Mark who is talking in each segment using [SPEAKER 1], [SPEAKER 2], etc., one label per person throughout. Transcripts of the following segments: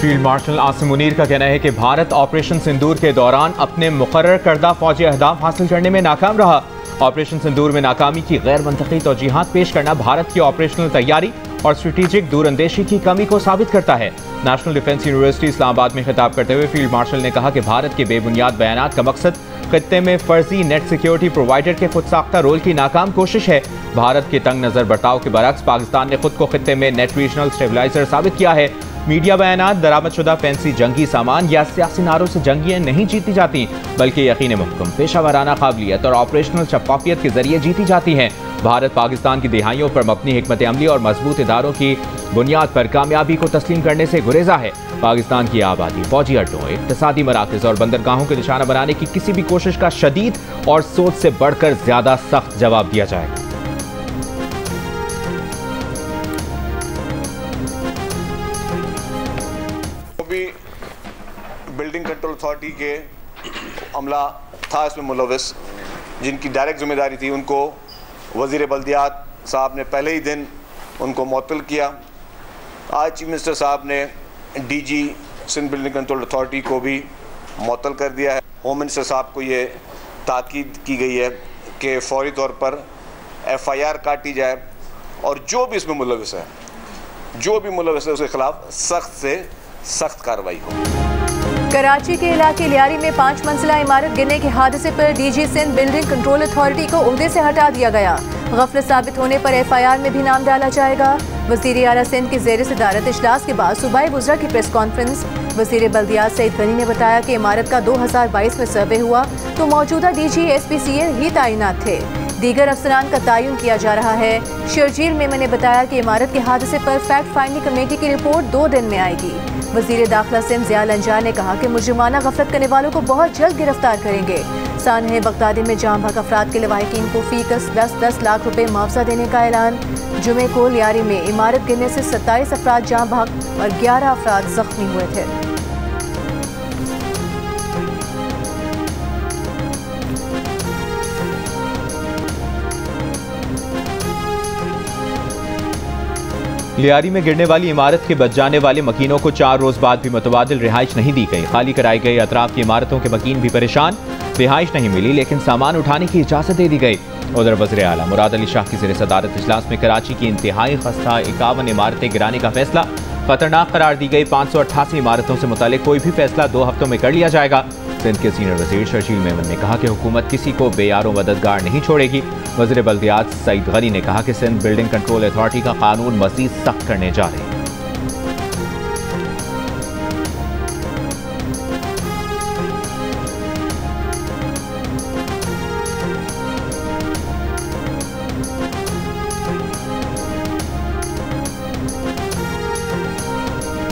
[SPEAKER 1] Field marshal Asim Munir का कहना है कि भारत ऑपरेशन सिंदूर के दौरान अपने मुकर्रर करदा फौजी अहदाफ हासिल करने में नाकाम रहा। ऑपरेशन सिंदूर में नाकामी की गैर मंतकी तौजीहात पेश करना भारत की ऑपरेशनल तैयारी और स्ट्रेटेजिक दूरअंदेशी की कमी को साबित करता है। नेशनल डिफेंस यूनिवर्सिटी इस्लामाबाद में खिताब करते हुए फील्ड मार्शल ने कहा कि भारत के बेबुनियाद बयानात का मकसद खित्ते में फर्जी नेट सिक्योरिटी प्रोवाइडर के खुद साख्ता रोल की नाकाम कोशिश है। भारत के तंग नजर बर्ताव के बरक्स पाकिस्तान ने खुद को खित्ते में नेट रीजनल स्टेबलाइजर साबित किया है। मीडिया बयानात दरामदशुदा फैंसी जंगी सामान या सियासी नारों से जंगियां नहीं जीती जाती, बल्कि यकीन मुहकम, पेशा वाराना काबिलियत और ऑपरेशनल शफाफियत के जरिए जीती जाती हैं। भारत पाकिस्तान की दिहाइयों पर मबनी हिकमत अमली और मजबूत इदारों की बुनियाद पर कामयाबी को तस्लीम करने से गुरेजा है। पाकिस्तान की आबादी, फौजी अड्डों, इक्तिसादी मराकज और बंदरगाहों को निशाना बनाने की किसी भी कोशिश का शदीद और सोच से बढ़कर ज्यादा सख्त जवाब दिया जाएगा।
[SPEAKER 2] बिल्डिंग कंट्रोल अथॉरिटी के अमला था इसमें मुलविस, जिनकी डायरेक्ट जिम्मेदारी थी, उनको वज़ीर बल्दियात साहब ने पहले ही दिन उनको मुअत्तल किया। आज चीफ मिनिस्टर साहब ने DG Sindh building control authority को भी मुअत्तल कर दिया है। होम मिनिस्टर साहब को ये ताकीद की गई है कि फौरी तौर पर FIR काटी जाए और जो भी इसमें मुलविस है उसके खिलाफ सख्त से सख्त कार्रवाई हो।
[SPEAKER 3] कराची के इलाके लियारी में 5 मंजिला इमारत गिरने के हादसे पर DG Sindh building control authority को ओहदे से हटा दिया गया। गफलत साबित होने पर FIR में भी नाम डाला जाएगा। वज़ीर आला सिंध की ज़ेर सदारत इजलास के बाद सूबाई वुज़रा की प्रेस कॉन्फ्रेंस। वज़ीर बल्दियात सईद गनी ने बताया कि इमारत का 2022 में सर्वे हुआ तो मौजूदा DG SPCA ही तैनात थे। दीगर अफसरान का तयन किया जा रहा है। शर्जील मेमन ने बताया कि इमारत के हादसे पर फैक्ट फाइंडिंग कमेटी की रिपोर्ट 2 दिन में आएगी। वज़ीर दाखिला सिंध ज़िया लंजार ने कहा कि मुजरिमाना गफलत करने वालों को बहुत जल्द गिरफ्तार करेंगे। सानहे बगदादी में जाम भाग अफराद के लवाहिकीन को फीकस 10-10 लाख रुपए मुआवजा देने का ऐलान। जुमे को लियारी में इमारत गिरने से 27 अफराद जाम भाग और 11 अफराद जख्मी हुए थे।
[SPEAKER 1] लियारी में गिरने वाली इमारत के बच जाने वाले मकीनों को 4 रोज बाद भी मुतबादिल रिहाइश नहीं दी गई। खाली कराई गई अतराफ की इमारतों के मकीन भी परेशान। रिहाइश नहीं मिली लेकिन सामान उठाने की इजाजत दे दी गई। उधर वज़ीर आला मुराद अली शाह की ज़ेर सदारत इजलास में कराची की इंतहाई खस्ता 51 इमारतें गिराने का फैसला। खतरनाक करार दी गई 588 इमारतों से मुतालिक कोई भी फैसला 2 हफ्तों में कर लिया जाएगा। सिंध के सीनियर वज़ीर शर्जील मेमन ने कहा कि हुकूमत किसी को बेयारो मददगार नहीं छोड़ेगी। वज़ीर बल्दियात सईद गनी ने कहा कि सिंध बिल्डिंग कंट्रोल अथॉरिटी का कानून मज़ीद सख्त करने जा रहे हैं।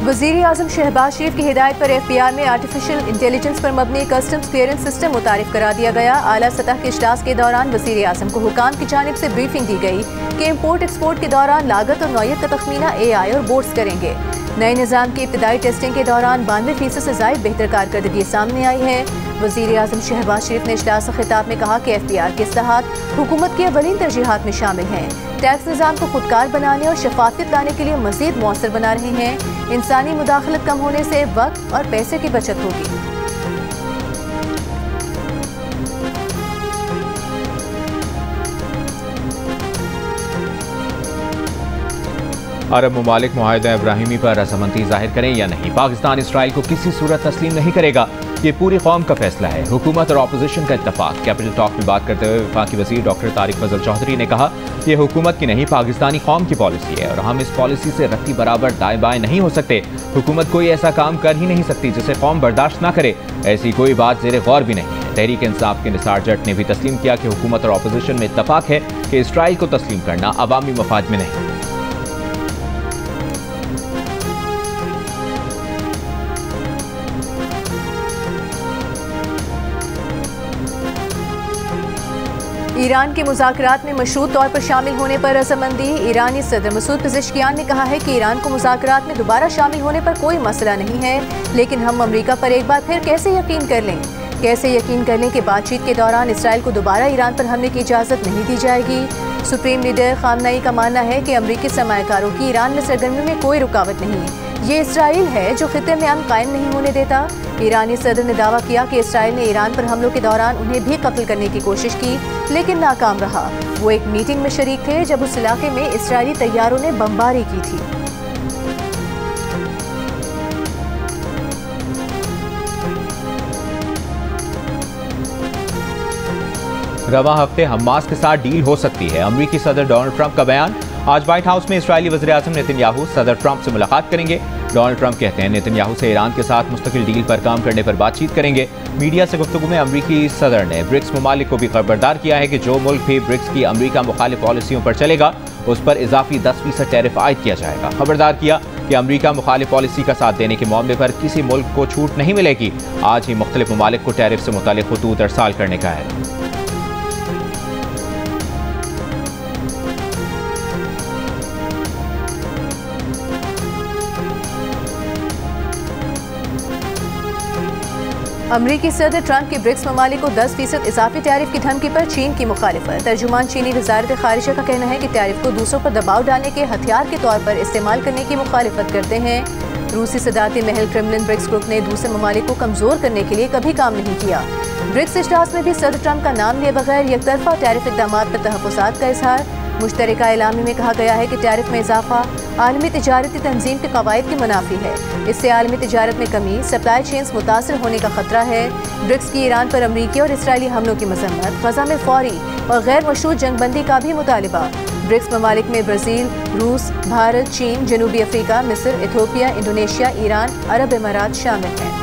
[SPEAKER 3] वज़ीर आज़म शहबाज शरीफ की हिदायत पर FBR में आर्टिफिशियल इंटेलिजेंस पर मबनी कस्टम्स क्लियरेंस सिस्टम मुतारिफ करा दिया गया। आला सतह के इजलास के दौरान वज़ीर आज़म को हुकाम की जानिब से ब्रीफिंग दी गई कि इम्पोर्ट एक्सपोर्ट के दौरान लागत और नौयत का तखमीना AI और बोर्ड्स करेंगे। नए निज़ाम की इब्तिदाई टेस्टिंग के दौरान 92% से ज़ायद बेहतर कारकर्दगी सामने आई है। वज़ीर आज़म शहबाज शरीफ ने इजलास खिताब में कहा कि FBR के इस्लाहात हुकूमत की अवलीन तरजीहात में शामिल हैं। टैक्स निज़ाम को खुदकार बनाने और शफाफियत लाने के लिए मज़ीद मौसर बना रहे हैं। इंसानी मुदाखलत कम होने से वक्त और पैसे की बचत होगी।
[SPEAKER 1] अरब ममालिक मुआहिदा इब्राहिमी पर रजामंदी जाहिर करें या नहीं, पाकिस्तान इसराइल को किसी सूरत तस्लीम नहीं करेगा। ये पूरी कौम का फैसला है। हुकूमत और अपोजिशन का इत्तफाक। कैपिटल टॉक में बात करते हुए वफाकी वज़ीर डॉक्टर तारिक फजल चौधरी ने कहा ये हुकूमत की नहीं, पाकिस्तानी कौम की पॉलिसी है और हम इस पॉलिसी से रत्ती बराबर दाएं बाएं नहीं हो सकते। हुकूमत कोई ऐसा काम कर ही नहीं सकती जिसे कौम बर्दाश्त ना करे। ऐसी कोई बात ज़ेरे गौर भी नहीं है। तहरीक इंसाफ के निसार जट ने भी तस्लीम किया कि हुकूमत और अपोजिशन में इत्तफाक है कि इसराइल को तस्लीम करना अवामी मफाद में नहीं।
[SPEAKER 3] ईरान के मुज़ाकरात में मशरूत तौर पर शामिल होने पर रजामंदी। ईरानी सदर मसूद पेज़ेश्कियान ने कहा है कि ईरान को मुज़ाकरात में दोबारा शामिल होने पर कोई मसला नहीं है, लेकिन हम अमरीका पर एक बार फिर कैसे यकीन कर लें कि बातचीत के दौरान इसराइल को दोबारा ईरान पर हमले की इजाज़त नहीं दी जाएगी। सुप्रीम लीडर खामनई का मानना है कि अमरीकी सरमायाकारों की ईरान में सरगर्मी में कोई रुकावट नहीं, ये इसराइल है जो खित्ते में अमन कायम नहीं होने देता। ईरानी सदर ने दावा किया कि इसराइल ने ईरान पर हमलों के दौरान उन्हें भी कत्ल करने की कोशिश की, लेकिन नाकाम रहा। वो एक मीटिंग में शरीक थे जब उस इलाके में इसराइली तैयारों ने बमबारी की थी।
[SPEAKER 1] रवा हफ्ते हमास के साथ डील हो सकती है, अमरीकी सदर डोनाल्ड ट्रंप का बयान। आज व्हाइट हाउस में इस्राएली वज़ीर-ए-आज़म नेतन्याहू सदर ट्रंप से मुलाकात करेंगे। डोनाल्ड ट्रंप कहते हैं नेतन्याहू से ईरान के साथ मुस्तकिल डील पर काम करने पर बातचीत करेंगे। मीडिया से गुफ्तगू में अमरीकी सदर ने ब्रिक्स ममालिक को भी खबरदार किया है कि जो मुल्क भी ब्रिक्स की अमरीका मुखालिफ पॉलिसियों पर चलेगा उस पर इजाफी 10% टैरिफ आयद किया जाएगा। खबरदार किया कि अमरीका मुखालिफ पॉलिसी का साथ देने के मामले पर किसी मुल्क को छूट नहीं मिलेगी। आज ही मुख्तलिफ ममालिक को टैरिफ से मुतालिक खतूत अरसाल करने का है।
[SPEAKER 3] अमरीकी सदर ट्रंप की ब्रिक्स ममालिक को 10% इजाफी टैरिफ की धमकी पर चीन की मुखालिफत। तर्जुमान चीनी वजारत खारिजा का कहना है कि टैरिफ को दूसरों पर दबाव डालने के हथियार के तौर पर इस्तेमाल करने की मुखालिफत करते हैं। रूसी सदारती महल क्रेमलिन ब्रिक्स ग्रुप ने दूसरे ममालिक को कमजोर करने के लिए कभी काम नहीं किया। ब्रिक्स इजलास में भी सदर ट्रंप का नाम लिए बगैर यकतरफा टैरिफ इक़दामात पर तहफ़्फ़ुज़ात का इजहार। मुश्तरका एलामी में कहा गया है कि टैरिफ में इजाफा आलमी तिजारती तंजीम के कवायद की मुनाफी है। इससे आलमी तिजारत में कमी, सप्लाई चेन्स मुतासर होने का खतरा है। ब्रिक्स की ईरान पर अमरीकी और इसराइली हमलों की मजम्मत, गजा में फौरी और गैर मशरूत जंगबंदी का भी मुतालिबा। ब्रिक्स ममालिक में ब्राज़ील, रूस, भारत, चीन, जनूबी अफ्रीका, मिस्र, इथियोपिया, इंडोनेशिया, ईरान, अरब इमारात शामिल हैं।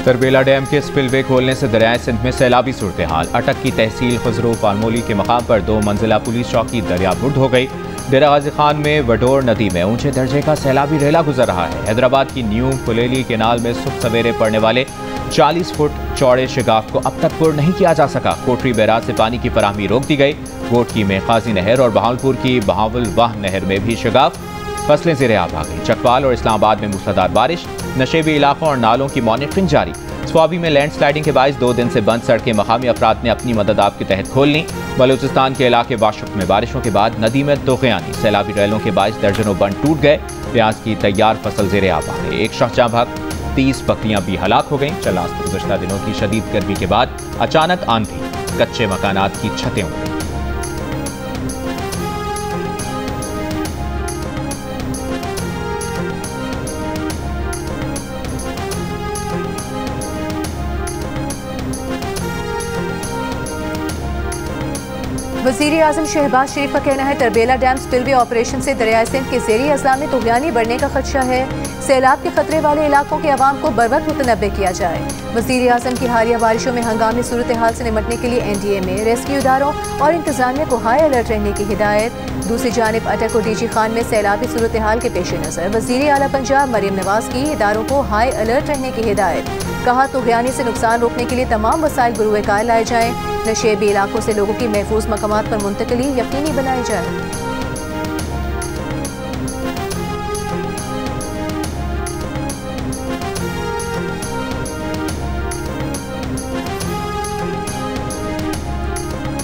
[SPEAKER 1] तरबेला डैम के स्पिलवे खोलने से दरियाए सिंध में सैलाबी सूरत हाल। अटक की तहसील खजरू फारमोली के मकाम पर 2 मंजिला पुलिस चौकी दरियाबुर्द हो गई। डेरा गाजी खान में वडोर नदी में ऊंचे दर्जे का सैलाबी रेला गुजर रहा है। हैदराबाद की न्यू फुलेली केनाल में सुबह सवेरे पड़ने वाले 40 फुट चौड़े शिगाफ को अब तक पुर नहीं किया जा सका। कोटरी बैराज से पानी की फराहमी रोक दी गई। गोटकी में काजी नहर और बहावलपुर की बहावलवाह नहर में भी शिगाफ। फसलें ज़ेर-ए-आब आ गई। चकवाल और इस्लामाबाद में मूसलाधार बारिश। नशेबी इलाकों और नालों की मॉनिटरिंग जारी। स्वाबी में लैंडस्लाइडिंग के बायस 2 दिन से बंद सड़कें मकामी अफराद ने अपनी मदद आप के तहत खोल ली। बलूचिस्तान के इलाके बाशुक में बारिशों के बाद नदी में तूफ़ानी सैलाबी रैलों के बायस दर्जनों बंद टूट गए। प्याज की तैयार फसल ज़ेर-ए-आब आ गई। एक शख्स भाग 30 बकरियां भी हलाक हो गईं। गुज़श्ता दिनों की शदीद गर्मी के बाद अचानक आंधी, कच्चे मकानात की छतें उड़ गईं।
[SPEAKER 3] वज़ीर-ए-आज़म शहबाज शरीफ का कहना है तरबेला डैम स्पिलवे ऑपरेशन से दरियाए सिंध के ज़ेरी अज़ला में तुग़यानी बढ़ने का खदशा है। सैलाब के खतरे वाले इलाकों के अवाम को बरवक्त मुतनब्बे किया जाए। वज़ीर-ए-आज़म की हालिया बारिशों में हंगामी सूरत हाल से निमटने के लिए NDA में रेस्क्यू इदारों और इंतजामिया को हाई अलर्ट रहने की हिदायत। दूसरी जानिब अटक और DG खान में सैलाबी सूरत हाल के पेश नज़र वज़ीर आला पंजाब मरियम नवाज की इदारों को हाई अलर्ट रहने की हिदायत। कहा तुग़यानी से नुकसान रोकने के लिए तमाम वसाइल बरूए कार लाए जाएँ। नशेबी इलाकों से लोगों की महफूज मकामात पर मुंतकिली यकीनी बनाई जाए।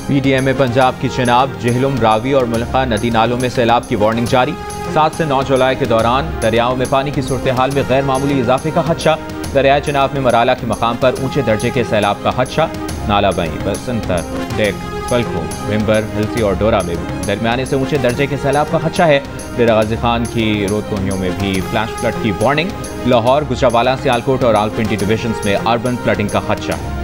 [SPEAKER 1] PDM में पंजाब की चिनाब, जहलुम, रावी और मुल्का नदी नालों में सैलाब की वार्निंग जारी। 7 से 9 जुलाई के दौरान दरियाओं में पानी की सूरत हाल में गैर मामूली इजाफे का खदशा। दरियाए चिनाब में मराला के मकाम पर ऊंचे दर्जे के सैलाब का खदशा। नाला बई, बसंतर, डेक, फलको, विम्बर, हल्सी और डोरा में भी दरमियाने से ऊंचे दर्जे के सैलाब का खदशा है। डेरा गाजी खान की रोदकोहियों में भी फ्लैश फ्लड की वार्निंग। लाहौर, गुजरावाला, सियालकोट और रावलपिंडी डिविजन्स में अर्बन फ्लडिंग का खदशा है।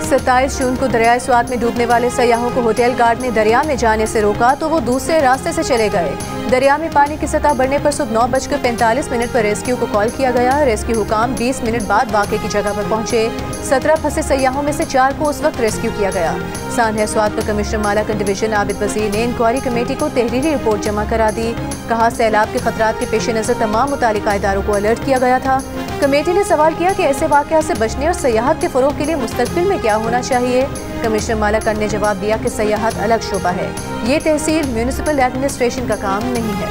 [SPEAKER 3] 27 जून को दरियाए स्वात में डूबने वाले सयाहों को होटल गार्ड ने दरिया में जाने से रोका तो वो दूसरे रास्ते से चले गए। दरिया में पानी की सतह बढ़ने पर सुबह 9:45 पर रेस्क्यू को कॉल किया गया। रेस्क्यू हुकाम 20 मिनट बाद वाक़े की जगह पर पहुंचे। 17 फंसे सयाहों में से 4 को उस वक्त रेस्क्यू किया गया। सान्हा स्वात पर कमिश्नर मालाकंड डिवीजन आबिद वजीर ने इंक्वायरी कमेटी को तहरीरी रिपोर्ट जमा करा दी। कहा सैलाब के खतरात के पेश नज़र तमाम मुतालिका इदारों को अलर्ट किया गया था। कमेटी ने सवाल किया कि ऐसे वाक़यात से बचने और सयाहत के फ़रोग़ के लिए मुस्तक़बिल में क्या होना चाहिए। कमिश्नर मालाकंड ने जवाब दिया कि सयाहत अलग शोबा है, ये तहसील म्यूनिसिपल एडमिनिस्ट्रेशन का काम नहीं है।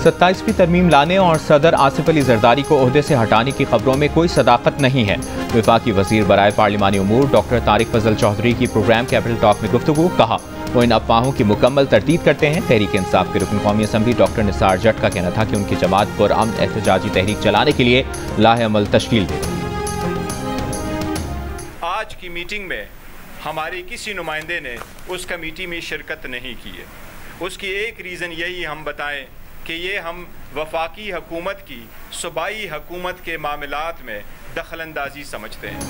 [SPEAKER 1] 27वीं तरमीम लाने और सदर आसिफ अली जरदारी को ओहदे से हटाने की खबरों में कोई सदाकत नहीं है। वफाकी वजीर बराए पार्लिमानी उमूर डॉक्टर तारिक फजल चौधरी की प्रोग्राम कैपिटल टॉक में गुफ्तगू। कहा वो इन अफवाहों की मुकम्मल तरदीद करते हैं। तहरीक इंसाफ के रुकन कौमी असम्बली डॉक्टर निसार जट का कहना था कि उनकी जमात पुरअमन एहतजाजी तहरीक चलाने के लिए लाहे अमल तश्कील दे रही है।
[SPEAKER 4] आज की मीटिंग में हमारे किसी नुमाइंदे ने उस कमेटी में शिरकत नहीं की है। उसकी एक रीज़न यही हम बताएं कि ये हम वफाकी हुकूमत की सूबाई हुकूमत के मामलात में दखलंदाजी समझते हैं।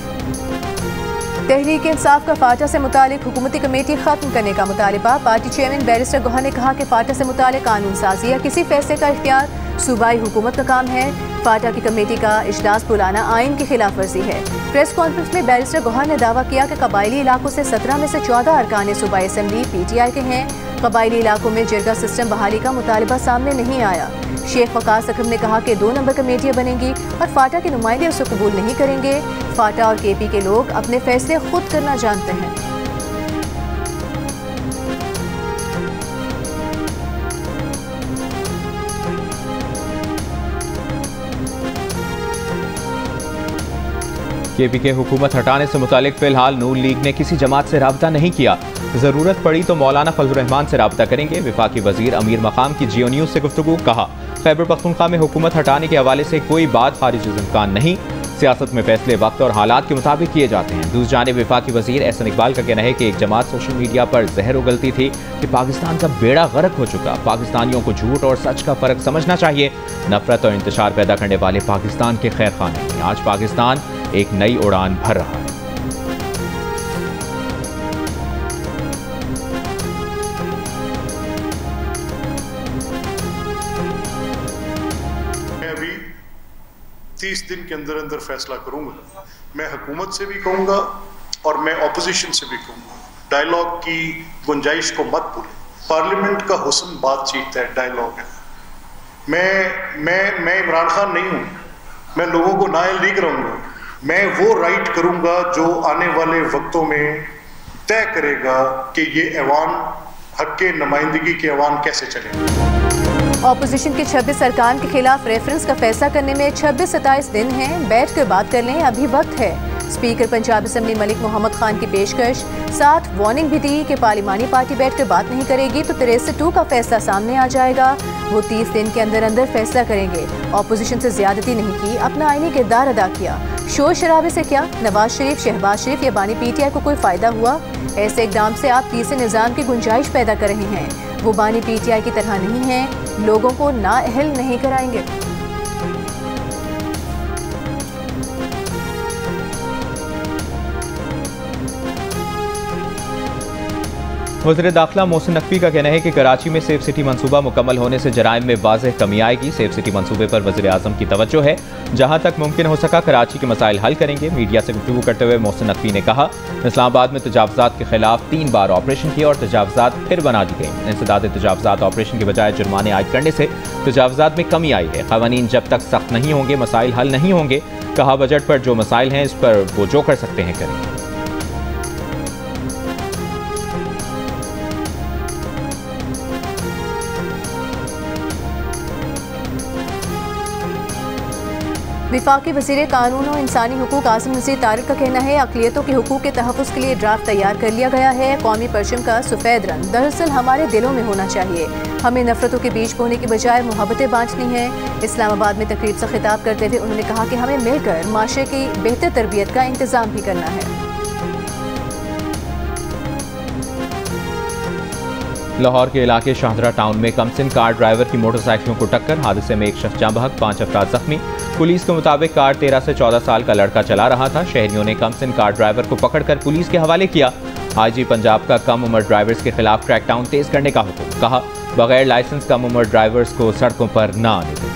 [SPEAKER 3] तहरीक इंसाफ का फाटा से मुतालिक हुकूमती कमेटी खत्म करने का मुतालिबा। पार्टी चेयरमैन बैरिस्टर गौहर ने कहा कि फाटा से मुतालिक कानून साजी या किसी फैसले का इख्तियार सूबाई हुकूमत का काम है। फाटा की कमेटी का इजलास बुलाना आइन की खिलाफ वर्जी है। प्रेस कॉन्फ्रेंस में बैरिस्टर गौहर ने दावा किया कि कबायली इलाकों से 17 में से 14 अरकान सूबाई असम्बली PTI के हैं। कबायली इलाकों में जिरगा सिस्टम बहाली का मुतालिबा सामने नहीं आया। शेख वकास अकरम ने कहा कि 2 नंबर कमेटियां बनेंगी और फाटा के नुमाइंदे उसे कबूल नहीं करेंगे। फाटा और KP के लोग अपने फैसले खुद करना जानते हैं।
[SPEAKER 1] KP के हुकूमत हटाने से मुतालिक फिलहाल नून लीग ने किसी जमात से राब्ता नहीं किया। ज़रूरत पड़ी तो मौलाना फजलुर रहमान से राब्ता करेंगे। वफाकी वजीर अमीर मकाम की जियो न्यूज़ से गुफ्तगू। कहा खैबर पख्तूनख्वा में हुकूमत हटाने के हवाले से कोई बात खारिज इम्कान नहीं। सियासत में फैसले वक्त और हालात के मुताबिक किए जाते हैं। दूसरी जानिब वफाकी वजीर एहसन इकबाल का कहना है कि एक जमात सोशल मीडिया पर जहर उगलती थी कि पाकिस्तान का बेड़ा गर्क हो चुका। पाकिस्तानियों को झूठ और सच का फ़र्क समझना चाहिए। नफरत और इंतशार पैदा करने वाले पाकिस्तान के खैर खां नहीं। आज पाकिस्तान एक नई उड़ान भर रहा है।
[SPEAKER 5] मैं अभी 30 दिन के अंदर अंदर फैसला करूंगा। मैं हुकूमत से भी कहूंगा और मैं ऑपोजिशन से भी कहूंगा, डायलॉग की गुंजाइश को मत भूलें। पार्लियामेंट का हुस्न बातचीत है, डायलॉग है। मैं इमरान खान नहीं हूं, मैं लोगों को नाअहल नहीं कराऊंगा। मैं वो राइट करूंगा जो आने वाले वक्तों में तय करेगा कि ये ऐवान हक के नुमाइंदगी के ऐवान कैसे चलेगा।
[SPEAKER 3] ऑपोजिशन के 26 अरकान के खिलाफ रेफरेंस का फैसला करने में 26-27 दिन हैं। बैठ कर बात कर लें, अभी वक्त है। स्पीकर पंजाब असम्बली मलिक मोहम्मद खान की पेशकश। साथ वार्निंग भी दी कि पार्लिमानी पार्टी बैठ कर बात नहीं करेगी तो 63 का फैसला सामने आ जाएगा। वो 30 दिन के अंदर अंदर फैसला करेंगे। ऑपोजिशन से ज्यादती नहीं की, अपना आईनी किरदार अदा किया। शोर शराबे से क्या नवाज शरीफ, शहबाज शरीफ या बानी PTI को कोई फायदा हुआ? ऐसे इकदाम से आप तीसरे निज़ाम की गुंजाइश पैदा कर रहे हैं। वो बानी PTI की तरह नहीं है, लोगों को नाअहल नहीं कराएंगे।
[SPEAKER 1] वज़ीर दाखिला मोहसिन नकवी का कहना है कि कराची में सेफ सिटी मंसूबा मुकम्मल होने से जराइम में वाज़ेह कमी आएगी। सेफ सिटी मंसूबे पर वज़ीर आज़म की तवज्जो है। जहां तक मुमकिन हो सका कराची के मसाइल हल करेंगे। मीडिया से गुफ्तगू करते हुए मोहसिन नकवी ने कहा इस्लामाबाद में तजावुज़ात के खिलाफ 3 बार ऑपरेशन किया और तजावुज़ात फिर बना दी गई। इंसदाद तजावुज़ात ऑपरेशन के बजाय जुर्माने आयद करने से तजावुज़ात में कमी आई है। क़वानीन जब तक सख्त नहीं होंगे मसाइल हल नहीं होंगे। कहा बजट पर जो मसाइल हैं इस पर वो जो कर सकते हैं करेंगे।
[SPEAKER 3] वफाकी वज़ीर कानून और इंसानी हुकूक आसिम नज़ीर तारिक का कहना है अक़लियतों के हुकूक के तहफ़्फ़ुज़ के लिए ड्राफ्ट तैयार कर लिया गया है। कौमी परचम का सफ़ेद रंग दरअसल हमारे दिलों में होना चाहिए। हमें नफ़रतों के बीज बोने की बजाय मोहब्बतें बांटनी हैं। इस्लामाबाद में तकरीब से खिताब करते हुए उन्होंने कहा कि हमें मिलकर माशरे की बेहतर तरबियत का इंतज़ाम भी करना है।
[SPEAKER 1] लाहौर के इलाके शाहदरा टाउन में कमसिन कार ड्राइवर की मोटरसाइकिलों को टक्कर। हादसे में एक शख्स जाँ बहक, 5 अफराद जख्मी। पुलिस के मुताबिक कार 13 से 14 साल का लड़का चला रहा था। शहरियों ने कमसिन कार ड्राइवर को पकड़कर पुलिस के हवाले किया। IG पंजाब का कम उम्र ड्राइवर्स के खिलाफ क्रैकडाउन तेज करने का हुक्म। कहा बगैर लाइसेंस कम उम्र ड्राइवर्स को सड़कों पर न आने दें।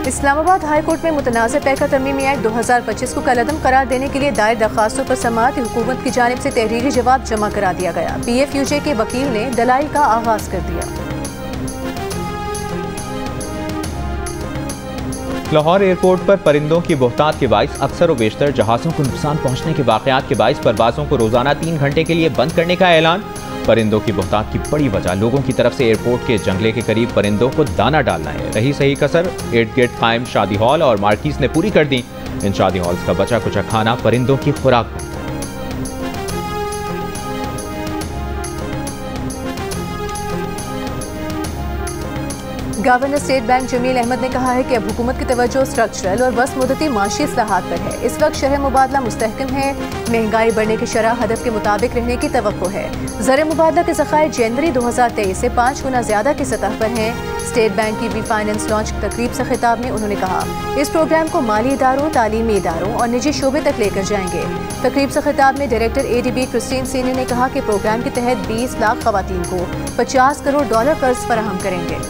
[SPEAKER 3] इस्लामाबाद हाई कोर्ट में मुतनाज़ पैका तरमीमी एक्ट 2025 को कलअदम करार देने के लिए दायर दरखास्तों पर समाअत हुकूमत की जानिब से तहरीरी जवाब जमा करा दिया गया। PFUJ के वकील ने दलाइल का आगाज कर दिया।
[SPEAKER 1] लाहौर एयरपोर्ट पर परिंदों की बहुतात के बाइस अक्सर व बेशतर जहाज़ों को नुकसान पहुंचने के वाक़यात के बाइस परवाज़ों को रोज़ाना 3 घंटे के लिए बंद करने का ऐलान। परिंदों की बहुतात की बड़ी वजह लोगों की तरफ से एयरपोर्ट के जंगले के करीब परिंदों को दाना डालना है। रही सही कसर इर्द गिर्द कायम शादी हॉल और मार्किस ने पूरी कर दी। इन शादी हॉल्स का बचा कुचा खाना परिंदों की खुराक बनता है।
[SPEAKER 3] Governor State Bank Jamil Ahmed ने कहा है कि अब हुकूमत की तवज्जो स्ट्रक्चरल और वस्त मुद्दती माशी इस्लाहात पर है। इस वक्त शरह मुबादला मुस्तहकम है, महंगाई बढ़ने की शरह हदफ के मुताबिक रहने की तवक्को है। ज़र मुबादला के ज़खायर जनवरी 2023 से 5 गुना ज़्यादा की सतह पर हैं। स्टेट बैंक की वी फाइनेंस लॉन्च तकरीब से खिताब में उन्होंने कहा इस प्रोग्राम को माली इदारों, तालीमी इदारों और निजी शोबे तक लेकर जाएंगे। तकरीब से खिताब में डायरेक्टर ADB क्रिस्टीन सीनी ने कहा कि प्रोग्राम के तहत 20 लाख ख़वातीन को $50 करोड़ कर्ज फराहम करेंगे।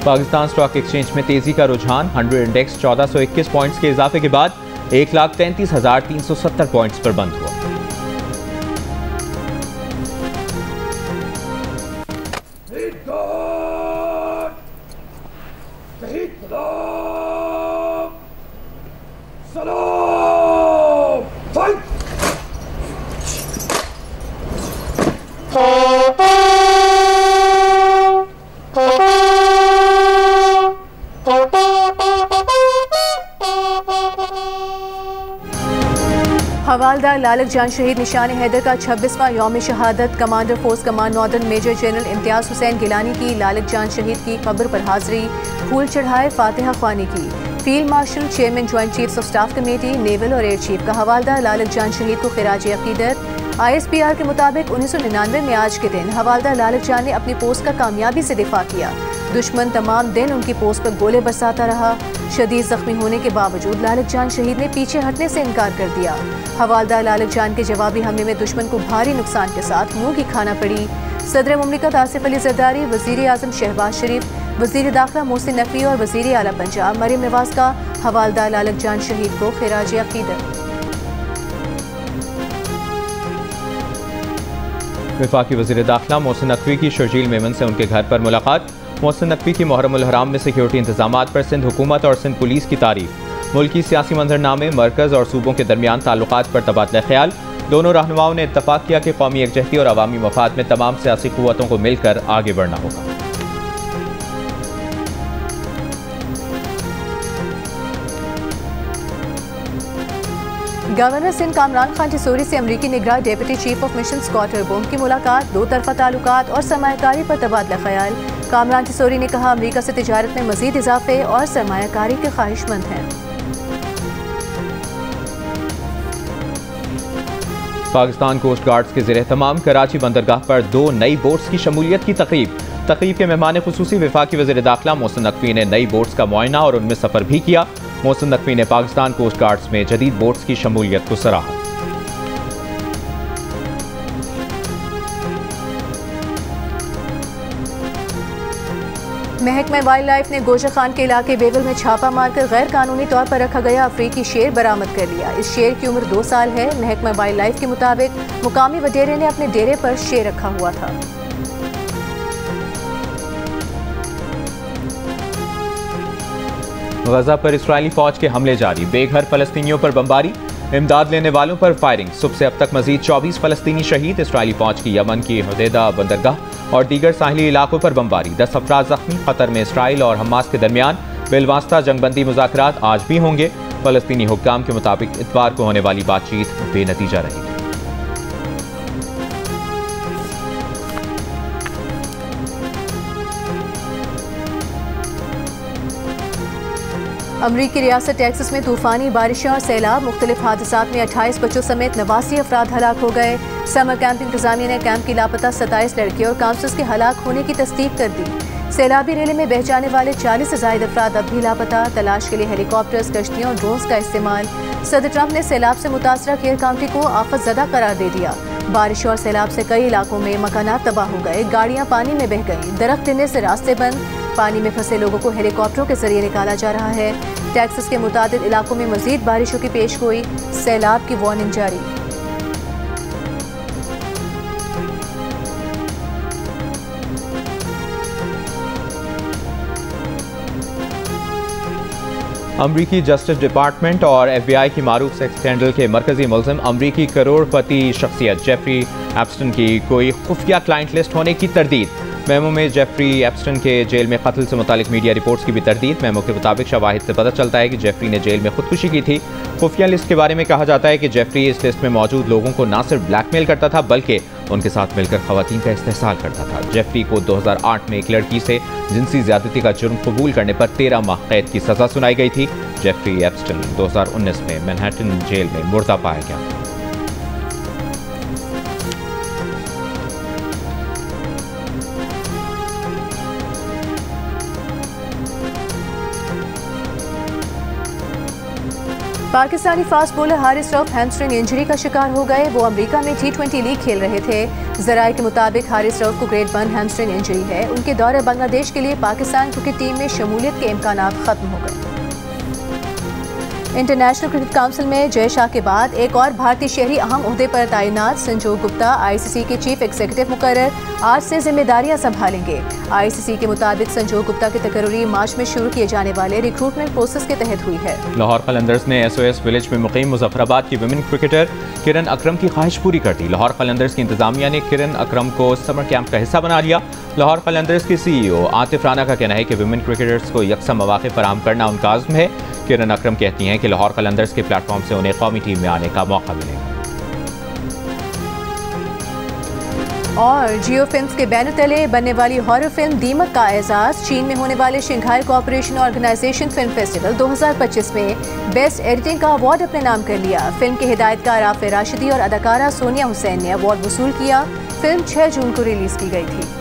[SPEAKER 1] पाकिस्तान स्टॉक एक्सचेंज में तेजी का रुझान। 100 इंडेक्स 1421 पॉइंट्स के इजाफे के बाद 1,33,370 पॉइंट्स पर बंद हुआ।
[SPEAKER 3] हवालदार लालक जान शहीद निशान हैदर का 26वां यौम शहादत। Commander force command northern major general Imtiaz Hussain Gilani की लालक जान शहीद की कब्र पर हाजिरी, फूल चढ़ाए, फातिहा ख्वानी की। Field marshal, chairman joint chiefs of staff committee, naval और एयर चीफ का हवालदार लालक जान शहीद को खिराज अकीदत। ISPR के मुताबिक 1999 में आज के दिन हवालदार लालक जान ने अपनी पोस्ट का कामयाबी से दिफा किया। दुश्मन तमाम दिन उनकी पोस्ट पर गोले बरसाता रहा। शदीद जख्मी होने के बावजूद लालक जान शहीद ने पीछे हटने से इनकार कर दिया। हवालदार लालक जान के जवाबी हमले में दुश्मन को भारी नुकसान के साथ मुंह की खाना पड़ी। सदर मुमलिकत आसिफ अली जरदारी, वज़ीर आज़म शहबाज शरीफ, वज़ीर दाखिला मोहसिन नकवी और वज़ीर आला पंजाब मरीम नवाज का हवालदार लालक जान शहीद को खिराज अकीदत।
[SPEAKER 1] वफाकी वज़ीर दाखिला मोहसिन नकवी की शर्जील मेमन से उनके घर पर मुलाकात। मोहसिन नकवी की मुहर्रम उल हराम में सिक्योरिटी इंतजामात पर सिंध हुकूमत और सिंध पुलिस की तारीफ। मुल्की सियासी मंजरनामे, मरकज़ और सूबों के दरमियान ताल्लुकात पर तबादला ख्याल। दोनों रहनुमाओं ने इत्तफाक किया कि कौमी यकजहती और अवामी मफाद में तमाम सियासी कुव्वतों को मिलकर आगे बढ़ना होगा।
[SPEAKER 3] गवर्नर सिंध कामरान खान टिसोरी से अमरीकी निगरां deputy chief of mission Scott Urbom की मुलाकात, दो तरफा ताल्लुकात और सरमायाकारी पर तबादला ख्याल। कामरान टिसोरी ने कहा अमरीका से तिजारत में मजीद इजाफे और सरमायाकारी के ख्वाहिशमंद हैं।
[SPEAKER 1] पाकिस्तान कोस्ट गार्ड्स के ज़ेरे तमाम कराची बंदरगाह पर 2 नई बोट्स की शमूलियत की तकरीब के मेहमान खुसूसी वफाकी वज़ीर दाखिला मोहसिन नकवी ने नई बोट्स का मुआयना और उनमें सफ़र भी किया। मोहसिन नकवी ने पाकिस्तान कोस्ट गार्ड्स में जदीद बोट्स की शमूलियत को सराहा।
[SPEAKER 3] महकमा वाइल्ड लाइफ ने गोशा खान के इलाके बेवल में छापा मारकर गैर कानूनी तौर पर रखा गया अफ्रीकी शेर बरामद कर लिया। इस शेर की उम्र 2 साल है। महकमा वाइल्ड लाइफ के मुताबिक मुकामी वडेरे ने अपने डेरे पर शेर रखा हुआ था।
[SPEAKER 1] गजा पर इस्राएली फौज के हमले जारी, बेघर फलस्तीनियों पर बमबारी, इमदाद लेने वालों पर फायरिंग। सुबह से अब तक मजीद 24 फलस्तीनी शहीद। इस्राएली फौज की यमन की हुदैदा बंदरगाह और दीगर साहिली इलाकों पर बमबारी, 10 अफराद जख्मी। कतर में इसराइल और हमास के दरमियान बिलवास्ता जंगबंदी मुज़ाकरात आज भी होंगे। फलस्तीनी हुक्काम के मुताबिक इतवार को होने वाली बातचीत बेनतीजा रही।
[SPEAKER 3] अमरीकी रियासत टेक्सास में तूफानी बारिशें और सैलाब, मुख्तलिफ हादसात में 28 बच्चों समेत 89 अफराद हलाक हो गए। समर कैंप इंतजामिया ने कैंप की लापता 27 लड़के और काउंसलर्स के हलाक होने की तस्दीक कर दी। सैलाबी रैली में बह जाने वाले 40 से ज़ायद अफराद अब भी लापता। तलाश के लिए हेलीकॉप्टर्स, कश्तियों और ड्रोन्स का इस्तेमाल। सदर ट्रंप ने सैलाब से मुतासरा केयर काउंटी को आफत ज़दा करार दे दिया। बारिश और सैलाब से कई इलाकों में मकानात तबाह हो गए, गाड़ियाँ पानी में बह गईं, दरख्त गिरने से रास्ते बंद। पानी में फंसे लोगों को हेलीकॉप्टरों के जरिए निकाला जा रहा है। टेक्सास के मुतादिद इलाकों में मजीद बारिशों की पेशगोई, सैलाब की वार्निंग जारी।
[SPEAKER 1] अमरीकी जस्टिस डिपार्टमेंट और FBI की मारूफ सेक्स स्कैंडल के मरकजी मुलजिम अमरीकी करोड़पति शख्सियत जेफरी एप्स्टन की कोई खुफिया क्लाइंट लिस्ट होने की तरदीद। मेमो में जेफरी एप्स्टन के जेल में कत्ल से मुतालिक मीडिया रिपोर्ट्स की भी तरदीद। मेमो के मुताबिक शवाहिद से पता चलता है कि जेफरी ने जेल में खुदकुशी की थी। खुफिया लिस्ट के बारे में कहा जाता है कि जेफरी इस लिस्ट में मौजूद लोगों को न सिर्फ ब्लैकमेल करता था बल्कि उनके साथ मिलकर खवातीन का इस्तेहसाल करता था। जेफरी को 2008 में एक लड़की से जिनसी ज्यादती का जुर्म कबूल करने पर 13 माह कैद की सजा सुनाई गई थी। जेफरी एप्स्टन 2019 में मैनहट्टन जेल में मुर्दा पाया गया।
[SPEAKER 3] Pakistani fast bowler Haris Rauf hamstring injury का शिकार हो गए। वो अमेरिका में T20 लीग खेल रहे थे। ज़राए के मुताबिक हारिस रऊफ को ग्रेड 1 हैमस्ट्रिंग इंजरी है। उनके दौरे बांग्लादेश के लिए पाकिस्तान क्रिकेट टीम में शमूलियत के इम्कानात खत्म हो गए। इंटरनेशनल क्रिकेट काउंसिल में जय शाह के बाद एक और भारतीय शहरी अहम ओहदे पर तैनात। संजोग गुप्ता ICC के चीफ एग्जीक्यूटिव मुकर्रर, आज से जिम्मेदारियां संभालेंगे। ICC के मुताबिक संजोग गुप्ता की तकर्री मार्च में शुरू किए जाने वाले रिक्रूटमेंट प्रोसेस के तहत हुई है।
[SPEAKER 1] लाहौर कलंदर्स ने SOS विलेज में मुकीम मुजफ्फराबाद की विमेन क्रिकेटर किरण अकरम की ख्वाहिश पूरी कर दी। लाहौर कलंदर्स की इंतजामिया ने किरण अकरम को समर कैंप का हिस्सा बना लिया। लाहौर कलंदर्स की CEO आतिफ राना का कहना है कि विमेन क्रिकेटर्स को यकसा मौके फराहम करना उनका आज़्म है। किरण अकरम कहती हैं कि लाहौर कलंदर्स के प्लेटफॉर्म से उन्हें कौमी टीम में आने का मौका मिलेगा।
[SPEAKER 3] और जियो फिल्म्स के बैनर तले बनने वाली हॉरर फिल्म दीमक का एजाज चीन में होने वाले Shanghai Cooperation Organisation film festival 2025 में बेस्ट एडिटिंग का अवार्ड अपने नाम कर लिया। फिल्म के हिदायतकार आफिर राशिदी और अदाकारा सोनिया हुसैन ने अवार्ड वसूल किया। फिल्म 6 जून को रिलीज की गई थी।